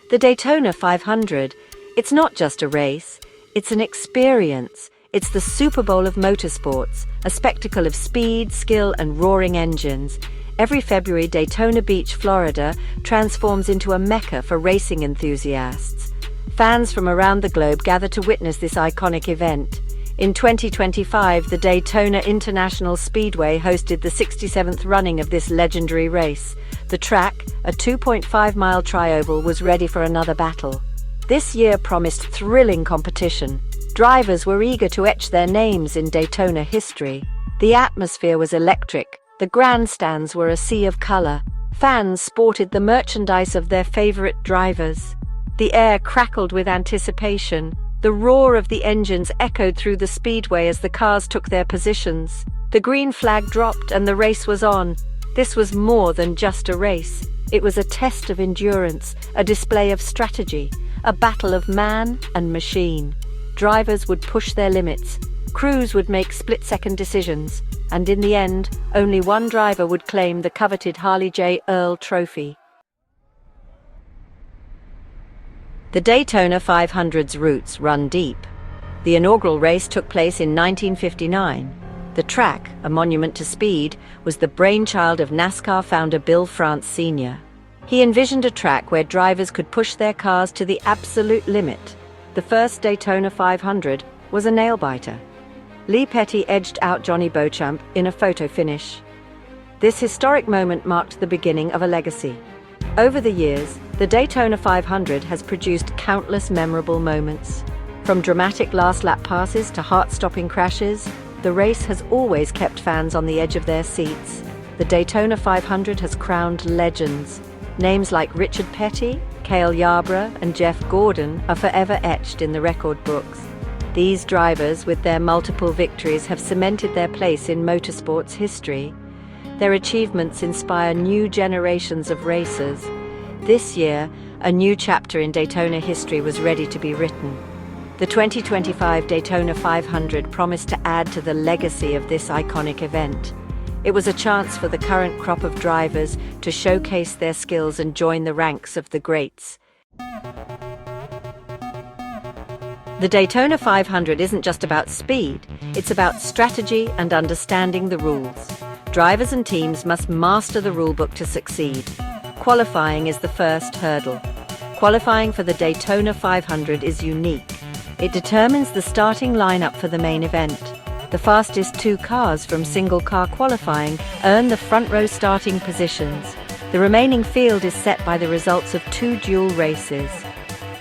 The Daytona 500, it's not just a race, it's an experience. It's the Super Bowl of motorsports, a spectacle of speed, skill, and roaring engines. Every February, Daytona Beach, Florida, transforms into a mecca for racing enthusiasts. Fans from around the globe gather to witness this iconic event. In 2025, the Daytona International Speedway hosted the 67th running of this legendary race. The track, a 2.5-mile tri-oval, was ready for another battle. This year promised thrilling competition. Drivers were eager to etch their names in Daytona history. The atmosphere was electric. The grandstands were a sea of color. Fans sported the merchandise of their favorite drivers. The air crackled with anticipation. The roar of the engines echoed through the speedway as the cars took their positions. The green flag dropped and the race was on. This was more than just a race. It was a test of endurance, a display of strategy, a battle of man and machine. Drivers would push their limits. Crews would make split-second decisions. And in the end, only one driver would claim the coveted Harley J. Earl Trophy. The Daytona 500's roots run deep. The inaugural race took place in 1959. The track, a monument to speed, was the brainchild of NASCAR founder Bill France Sr. He envisioned a track where drivers could push their cars to the absolute limit. The first Daytona 500 was a nail-biter. Lee Petty edged out Johnny Beauchamp in a photo finish. This historic moment marked the beginning of a legacy. Over the years, the Daytona 500 has produced countless memorable moments. From dramatic last-lap passes to heart-stopping crashes, the race has always kept fans on the edge of their seats. The Daytona 500 has crowned legends. Names like Richard Petty, Cale Yarborough, and Jeff Gordon are forever etched in the record books. These drivers, with their multiple victories, have cemented their place in motorsports history. Their achievements inspire new generations of racers. This year, a new chapter in Daytona history was ready to be written. The 2025 Daytona 500 promised to add to the legacy of this iconic event. It was a chance for the current crop of drivers to showcase their skills and join the ranks of the greats. The Daytona 500 isn't just about speed, it's about strategy and understanding the rules. Drivers and teams must master the rulebook to succeed. Qualifying is the first hurdle. Qualifying for the Daytona 500 is unique. It determines the starting lineup for the main event. The fastest two cars from single-car qualifying earn the front-row starting positions. The remaining field is set by the results of two dual races.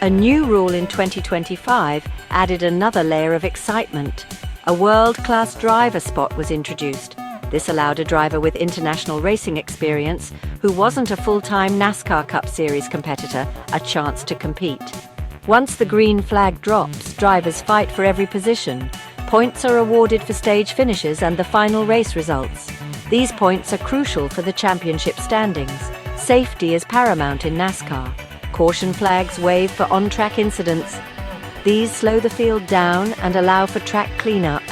A new rule in 2025 added another layer of excitement. A world-class driver spot was introduced. This allowed a driver with international racing experience, who wasn't a full-time NASCAR Cup Series competitor, a chance to compete. Once the green flag drops, drivers fight for every position. Points are awarded for stage finishes and the final race results. These points are crucial for the championship standings. Safety is paramount in NASCAR. Caution flags wave for on-track incidents. These slow the field down and allow for track cleanup.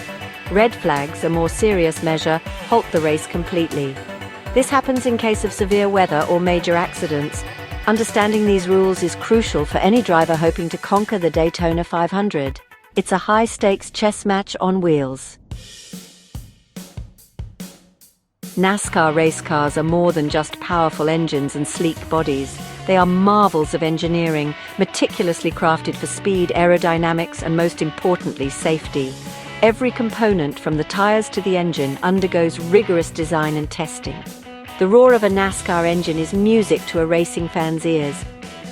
Red flags, a more serious measure, halt the race completely. This happens in case of severe weather or major accidents. Understanding these rules is crucial for any driver hoping to conquer the Daytona 500. It's a high-stakes chess match on wheels. NASCAR race cars are more than just powerful engines and sleek bodies. They are marvels of engineering, meticulously crafted for speed, aerodynamics, and most importantly, safety. Every component, from the tires to the engine, undergoes rigorous design and testing. The roar of a NASCAR engine is music to a racing fan's ears.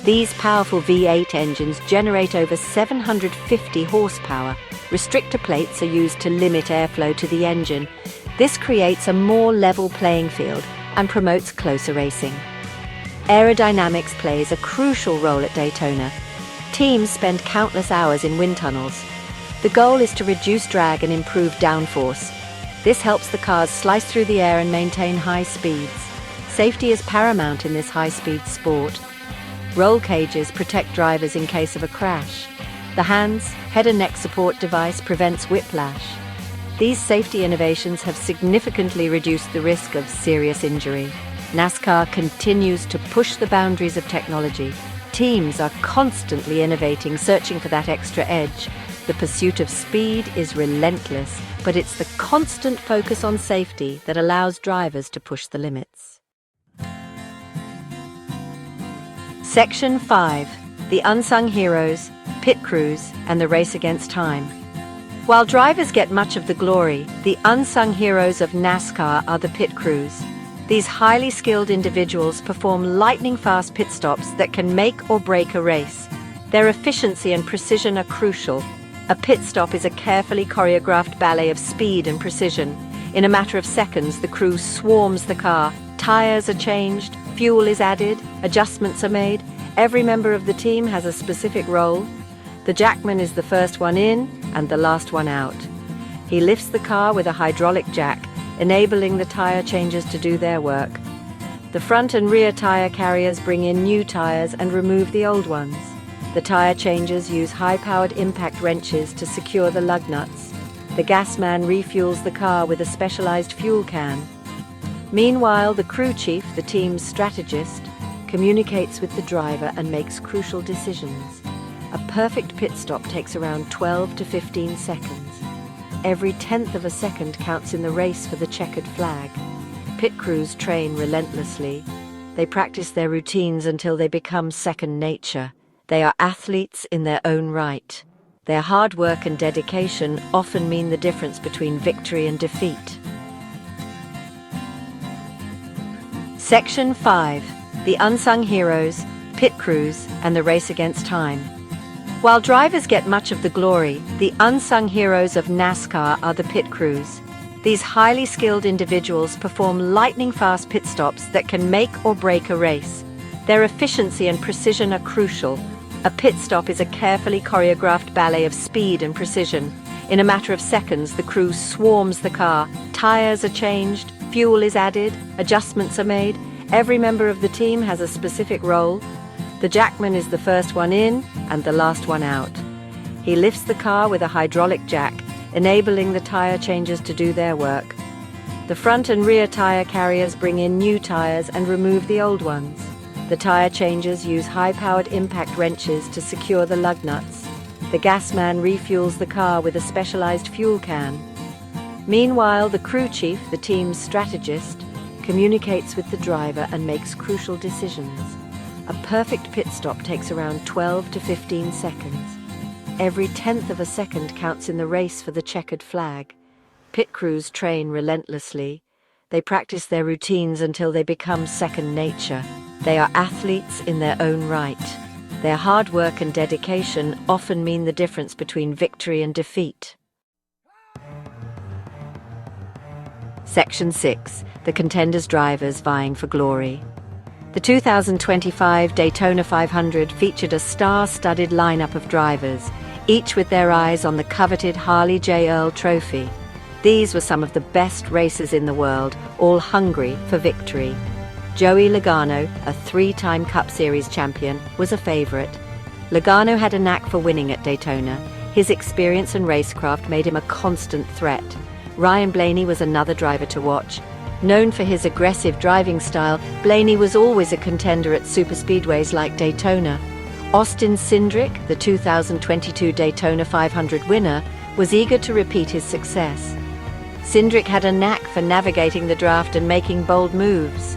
These powerful V8 engines generate over 750 horsepower. Restrictor plates are used to limit airflow to the engine. This creates a more level playing field and promotes closer racing. Aerodynamics plays a crucial role at Daytona. Teams spend countless hours in wind tunnels. The goal is to reduce drag and improve downforce. This helps the cars slice through the air and maintain high speeds. Safety is paramount in this high-speed sport. Roll cages protect drivers in case of a crash. The hands, head and neck support device prevents whiplash. These safety innovations have significantly reduced the risk of serious injury. NASCAR continues to push the boundaries of technology. Teams are constantly innovating, searching for that extra edge. The pursuit of speed is relentless, but it's the constant focus on safety that allows drivers to push the limits. Section 5. The Unsung Heroes, Pit Crews, and the Race Against Time. While drivers get much of the glory, the unsung heroes of NASCAR are the pit crews. These highly skilled individuals perform lightning-fast pit stops that can make or break a race. Their efficiency and precision are crucial. A pit stop is a carefully choreographed ballet of speed and precision. In a matter of seconds, the crew swarms the car. Tires are changed, fuel is added, adjustments are made. Every member of the team has a specific role. The jackman is the first one in and the last one out. He lifts the car with a hydraulic jack, enabling the tire changers to do their work. The front and rear tire carriers bring in new tires and remove the old ones. The tire changers use high-powered impact wrenches to secure the lug nuts. The gas man refuels the car with a specialized fuel can. Meanwhile, the crew chief, the team's strategist, communicates with the driver and makes crucial decisions. A perfect pit stop takes around 12 to 15 seconds. Every tenth of a second counts in the race for the checkered flag. Pit crews train relentlessly. They practice their routines until they become second nature. They are athletes in their own right. Their hard work and dedication often mean the difference between victory and defeat. Section 5. The Unsung Heroes, Pit Crews, and the Race Against Time. While drivers get much of the glory, the unsung heroes of NASCAR are the pit crews. These highly skilled individuals perform lightning-fast pit stops that can make or break a race. Their efficiency and precision are crucial. A pit stop is a carefully choreographed ballet of speed and precision. In a matter of seconds, the crew swarms the car. Tires are changed, fuel is added, adjustments are made. Every member of the team has a specific role. The jackman is the first one in and the last one out. He lifts the car with a hydraulic jack, enabling the tire changers to do their work. The front and rear tire carriers bring in new tires and remove the old ones. The tire changers use high-powered impact wrenches to secure the lug nuts. The gas man refuels the car with a specialized fuel can. Meanwhile, the crew chief, the team's strategist, communicates with the driver and makes crucial decisions. A perfect pit stop takes around 12 to 15 seconds. Every tenth of a second counts in the race for the checkered flag. Pit crews train relentlessly. They practice their routines until they become second nature. They are athletes in their own right. Their hard work and dedication often mean the difference between victory and defeat. Section 6. The contenders' drivers vying for glory. The 2025 Daytona 500 featured a star-studded lineup of drivers, each with their eyes on the coveted Harley J. Earl Trophy. These were some of the best racers in the world, all hungry for victory. Joey Logano, a three-time Cup Series champion, was a favorite. Logano had a knack for winning at Daytona. His experience and racecraft made him a constant threat. Ryan Blaney was another driver to watch. Known for his aggressive driving style, Blaney was always a contender at superspeedways like Daytona. Austin Cindric, the 2022 Daytona 500 winner, was eager to repeat his success. Cindric had a knack for navigating the draft and making bold moves.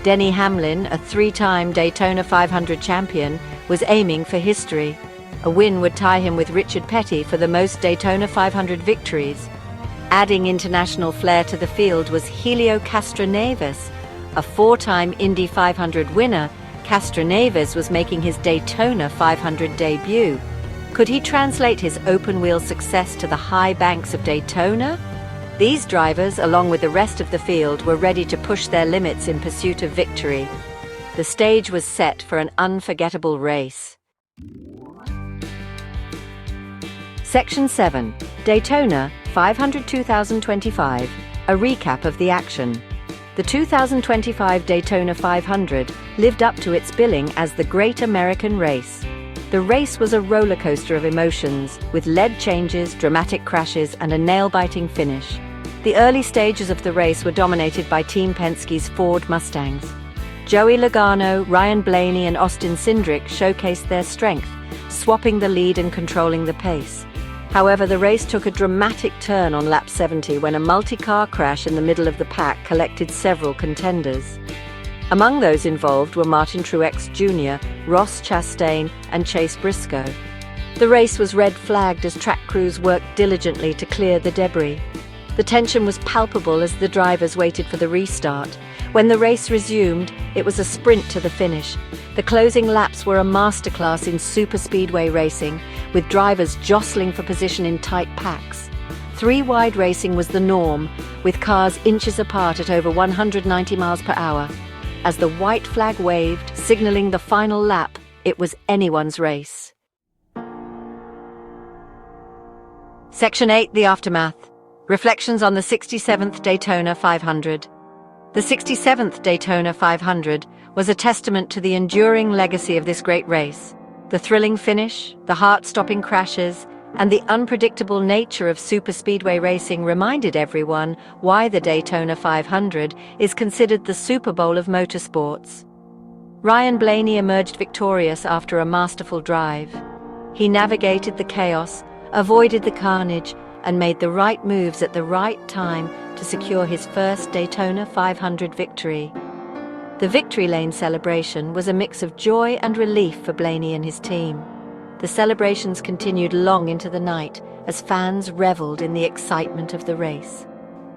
Denny Hamlin, a three-time Daytona 500 champion, was aiming for history. A win would tie him with Richard Petty for the most Daytona 500 victories. Adding international flair to the field was Helio Castroneves. A four-time Indy 500 winner, Castroneves was making his Daytona 500 debut. Could he translate his open-wheel success to the high banks of Daytona? These drivers, along with the rest of the field, were ready to push their limits in pursuit of victory. The stage was set for an unforgettable race. Section 7. Daytona 500 2025. A recap of the action. The 2025 Daytona 500 lived up to its billing as the Great American Race. The race was a roller coaster of emotions, with lead changes, dramatic crashes, and a nail-biting finish. The early stages of the race were dominated by Team Penske's Ford Mustangs. Joey Logano, Ryan Blaney and Austin Cindric showcased their strength, swapping the lead and controlling the pace. However, the race took a dramatic turn on lap 70 when a multi-car crash in the middle of the pack collected several contenders. Among those involved were Martin Truex Jr., Ross Chastain and Chase Briscoe. The race was red-flagged as track crews worked diligently to clear the debris. The tension was palpable as the drivers waited for the restart. When the race resumed, it was a sprint to the finish. The closing laps were a masterclass in superspeedway racing, with drivers jostling for position in tight packs. Three-wide racing was the norm, with cars inches apart at over 190 miles per hour. As the white flag waved, signaling the final lap, it was anyone's race. Section 8, The Aftermath. Reflections on the 67th Daytona 500. The 67th Daytona 500 was a testament to the enduring legacy of this great race. The thrilling finish, the heart-stopping crashes, and the unpredictable nature of superspeedway racing reminded everyone why the Daytona 500 is considered the Super Bowl of motorsports. Ryan Blaney emerged victorious after a masterful drive. He navigated the chaos, avoided the carnage, and made the right moves at the right time to secure his first Daytona 500 victory. The victory lane celebration was a mix of joy and relief for Blaney and his team. The celebrations continued long into the night as fans reveled in the excitement of the race.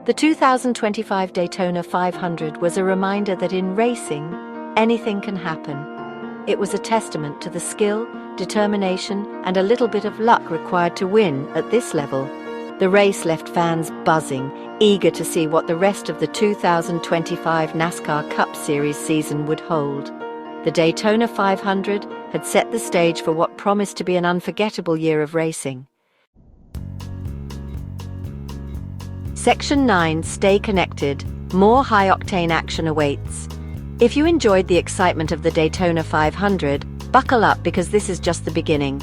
The 2025 Daytona 500 was a reminder that in racing, anything can happen. It was a testament to the skill, determination, and a little bit of luck required to win at this level. The race left fans buzzing, eager to see what the rest of the 2025 NASCAR Cup Series season would hold. The Daytona 500 had set the stage for what promised to be an unforgettable year of racing. Section 9, Stay Connected. More high-octane action awaits. If you enjoyed the excitement of the Daytona 500, buckle up because this is just the beginning.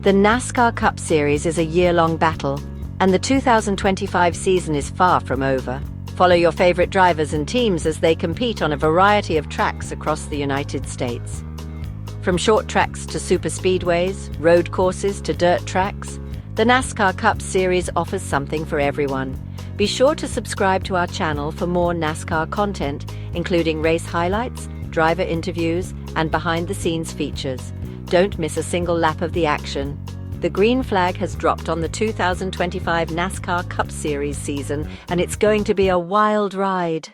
The NASCAR Cup Series is a year-long battle, and the 2025 season is far from over. Follow your favorite drivers and teams as they compete on a variety of tracks across the United States. From short tracks to super speedways, road courses to dirt tracks, the NASCAR Cup Series offers something for everyone. Be sure to subscribe to our channel for more NASCAR content, including race highlights, driver interviews, and behind-the-scenes features. Don't miss a single lap of the action. The green flag has dropped on the 2025 NASCAR Cup Series season, and it's going to be a wild ride.